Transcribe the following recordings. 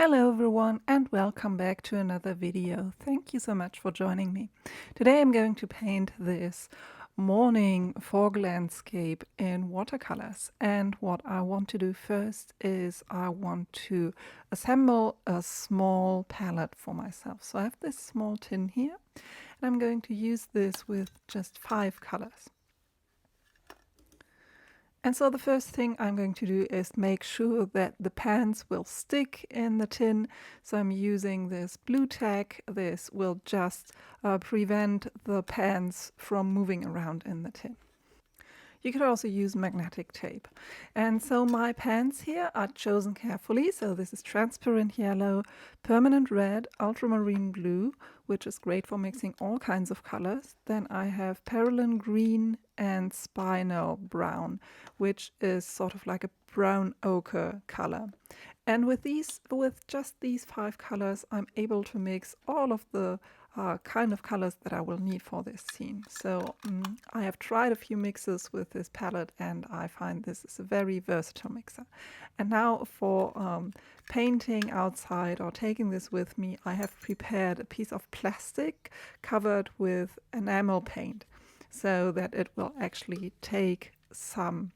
Hello everyone and welcome back to another video. Thank you so much for joining me. Today I'm going to paint this morning fog landscape in watercolors, and what I want to do first is I want to assemble a small palette for myself. So I have this small tin here and I'm going to use this with just 5 colors. And so the first thing I'm going to do is make sure that the pans will stick in the tin. So I'm using this blue tack. This will just prevent the pans from moving around in the tin. You could also use magnetic tape. And so my pans here are chosen carefully. So this is transparent yellow, permanent red, ultramarine blue, which is great for mixing all kinds of colors. Then I have perylene green and spinel brown, which is sort of like a brown ochre color. And with just these 5 colors, I'm able to mix all of the kind of colors that I will need for this scene. So I have tried a few mixes with this palette and I find this is a very versatile mixer. And now for painting outside or taking this with me, I have prepared a piece of plastic covered with enamel paint so that it will actually take some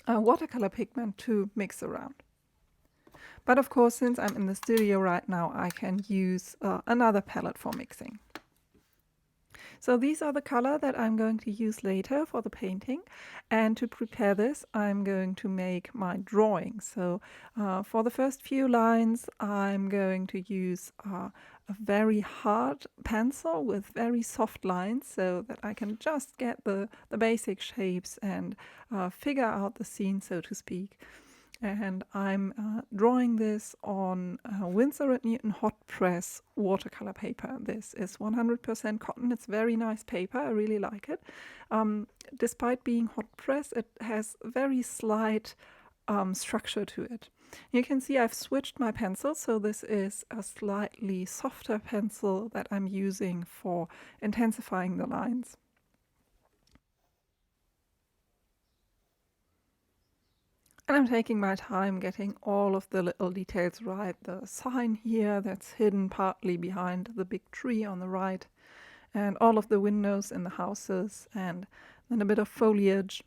watercolor pigment to mix around. But of course, since I'm in the studio right now, I can use another palette for mixing. So these are the color that I'm going to use later for the painting. And to prepare this, I'm going to make my drawing. So for the first few lines, I'm going to use a very hard pencil with very soft lines so that I can just get the basic shapes and figure out the scene, so to speak. And I'm drawing this on Winsor & Newton hot press watercolor paper. This is 100% cotton. It's very nice paper. I really like it. Despite being hot press, it has very slight structure to it. You can see I've switched my pencil, so this is a slightly softer pencil that I'm using for intensifying the lines. And I'm taking my time getting all of the little details right. The sign here that's hidden partly behind the big tree on the right, and all of the windows in the houses, and then a bit of foliage.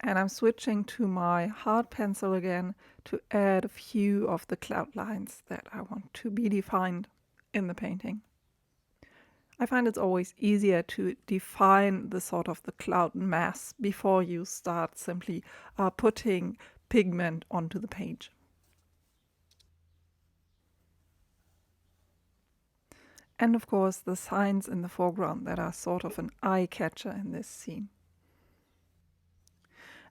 And I'm switching to my hard pencil again to add a few of the cloud lines that I want to be defined in the painting. I find it's always easier to define the sort of the cloud mass before you start simply putting pigment onto the page. And of course the signs in the foreground that are sort of an eye catcher in this scene.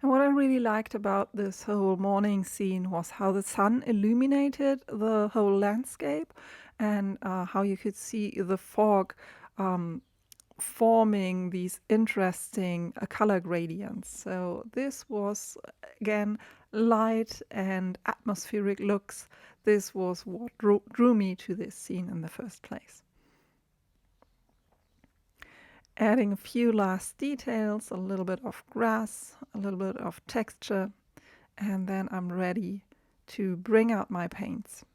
And what I really liked about this whole morning scene was how the sun illuminated the whole landscape, and how you could see the fog forming these interesting color gradients. So this was, again, light and atmospheric looks. This was what drew me to this scene in the first place. Adding a few last details, a little bit of grass, a little bit of texture, and then I'm ready to bring out my paints.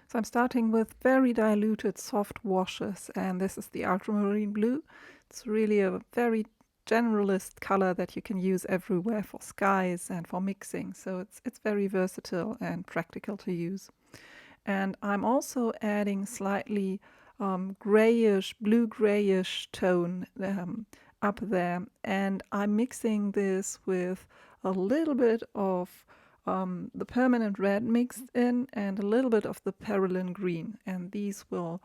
So I'm starting with very diluted soft washes, and this is the ultramarine blue. It's really a very generalist color that you can use everywhere for skies and for mixing. So it's very versatile and practical to use. And I'm also adding slightly grayish, blue-grayish tone up there. And I'm mixing this with a little bit of the permanent red mixed in and a little bit of the perylene green. And these will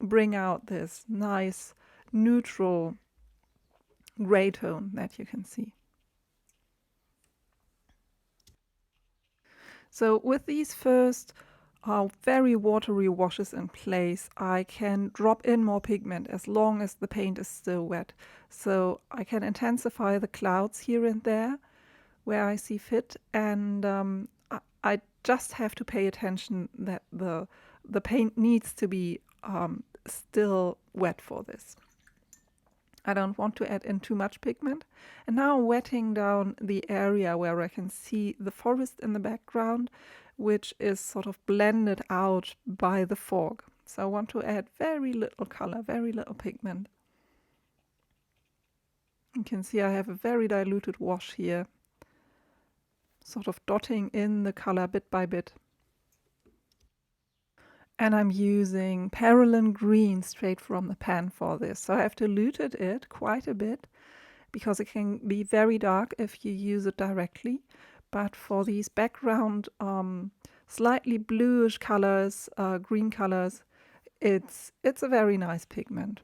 bring out this nice neutral gray tone that you can see. So with these first very watery washes in place, I can drop in more pigment as long as the paint is still wet. So I can intensify the clouds here and there where I see fit, and I just have to pay attention that the paint needs to be still wet for this. I don't want to add in too much pigment. And now wetting down the area where I can see the forest in the background, which is sort of blended out by the fog. So I want to add very little color, very little pigment. You can see I have a very diluted wash here, sort of dotting in the color bit by bit. And I'm using Perylene Green straight from the pan for this. So I have diluted it quite a bit because it can be very dark if you use it directly. But for these background slightly bluish colors, green colors, it's a very nice pigment.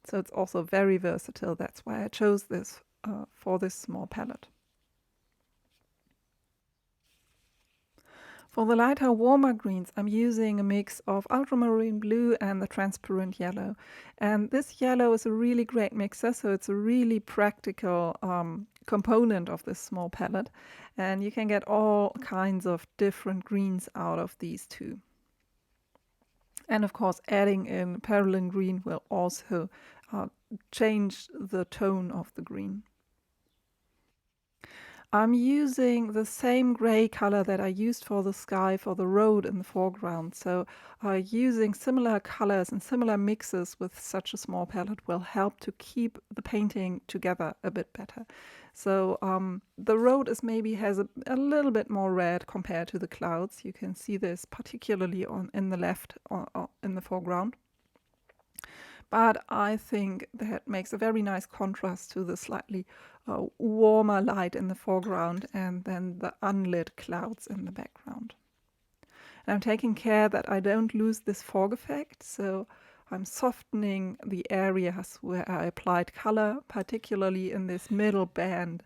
So it's also very versatile. That's why I chose this for this small palette. For the lighter, warmer greens, I'm using a mix of ultramarine blue and the transparent yellow. And this yellow is a really great mixer, so it's a really practical component of this small palette. And you can get all kinds of different greens out of these two. And of course, adding in Perylene Green will also change the tone of the green. I'm using the same gray color that I used for the sky for the road in the foreground. So using similar colors and similar mixes with such a small palette will help to keep the painting together a bit better. So the road has a little bit more red compared to the clouds. You can see this particularly in the left in the foreground. But I think that makes a very nice contrast to the slightly warmer light in the foreground and then the unlit clouds in the background. And I'm taking care that I don't lose this fog effect, so I'm softening the areas where I applied color, particularly in this middle band.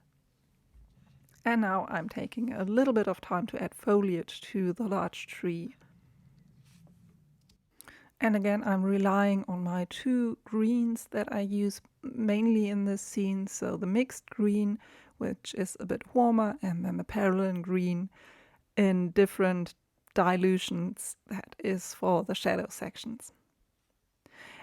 And now I'm taking a little bit of time to add foliage to the large tree. And again, I'm relying on my two greens that I use mainly in this scene. So the mixed green, which is a bit warmer, and then the Perylene Green in different dilutions, that is for the shadow sections.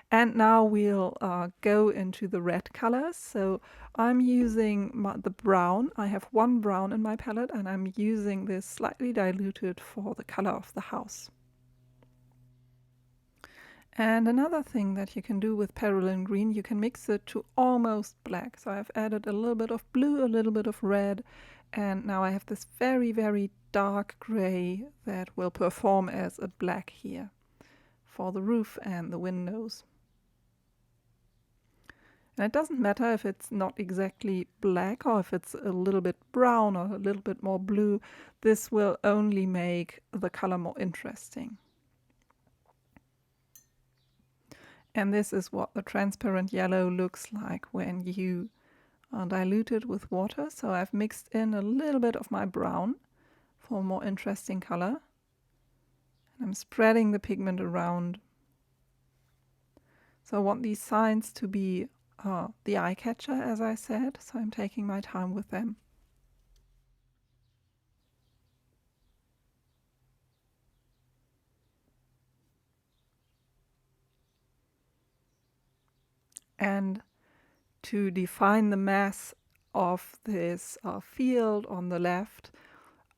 And now we'll go into the red colors. So I'm using the brown. I have one brown in my palette, and I'm using this slightly diluted for the color of the house. And another thing that you can do with Perylene Green, you can mix it to almost black. So I've added a little bit of blue, a little bit of red, and now I have this very, very dark gray that will perform as a black here for the roof and the windows. And it doesn't matter if it's not exactly black or if it's a little bit brown or a little bit more blue. This will only make the color more interesting. And this is what the transparent yellow looks like when you dilute it with water. So I've mixed in a little bit of my brown for a more interesting color. And I'm spreading the pigment around. So I want these signs to be the eye catcher, as I said. So I'm taking my time with them. And to define the mass of this field on the left,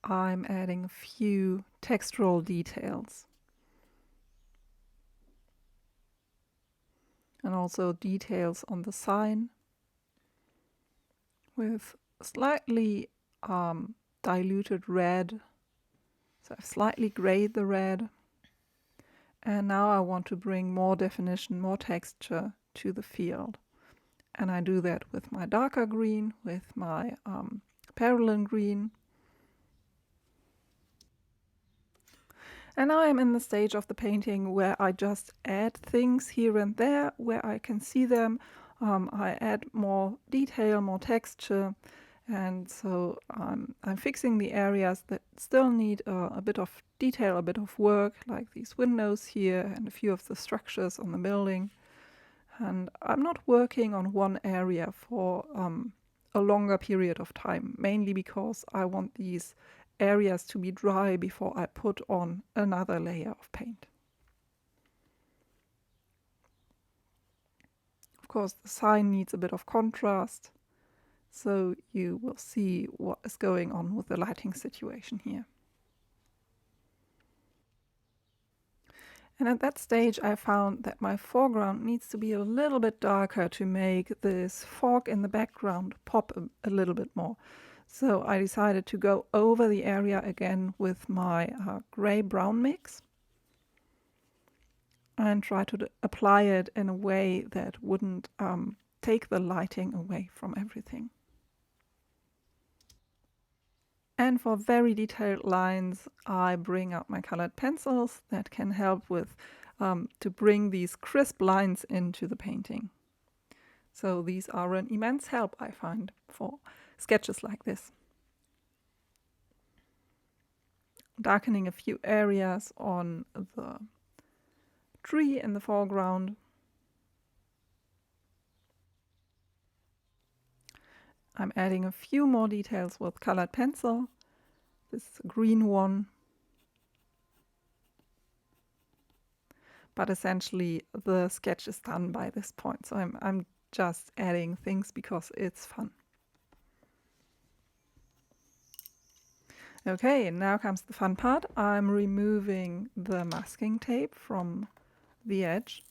I'm adding a few textural details. And also details on the sign with slightly diluted red. So I've slightly grayed the red. And now I want to bring more definition, more texture to the field. And I do that with my darker green, with my Perylene Green. And now I'm in the stage of the painting where I just add things here and there where I can see them. I add more detail, more texture. And so I'm fixing the areas that still need a bit of detail, a bit of work, like these windows here and a few of the structures on the building. And I'm not working on one area for a longer period of time, mainly because I want these areas to be dry before I put on another layer of paint. Of course, the sign needs a bit of contrast, so you will see what is going on with the lighting situation here. And at that stage I found that my foreground needs to be a little bit darker to make this fog in the background pop a little bit more. So I decided to go over the area again with my gray-brown mix and try to apply it in a way that wouldn't take the lighting away from everything. And for very detailed lines, I bring out my colored pencils that can help with to bring these crisp lines into the painting. So these are an immense help, I find, for sketches like this. Darkening a few areas on the tree in the foreground. I'm adding a few more details with colored pencil. This green one. But essentially the sketch is done by this point. So I'm just adding things because it's fun. Okay, now comes the fun part. I'm removing the masking tape from the edge.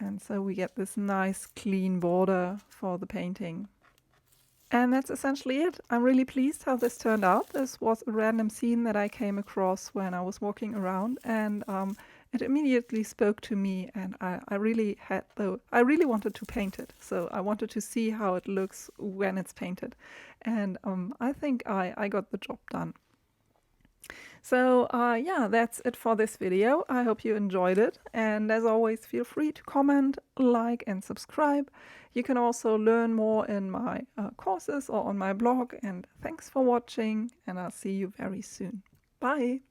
And so we get this nice clean border for the painting. And that's essentially it. I'm really pleased how this turned out. This was a random scene that I came across when I was walking around, and it immediately spoke to me, and I really wanted to paint it. So I wanted to see how it looks when it's painted. And I think I got the job done. So yeah, that's it for this video. I hope you enjoyed it. And as always, feel free to comment, like, and subscribe. You can also learn more in my courses or on my blog. And thanks for watching, and I'll see you very soon. Bye!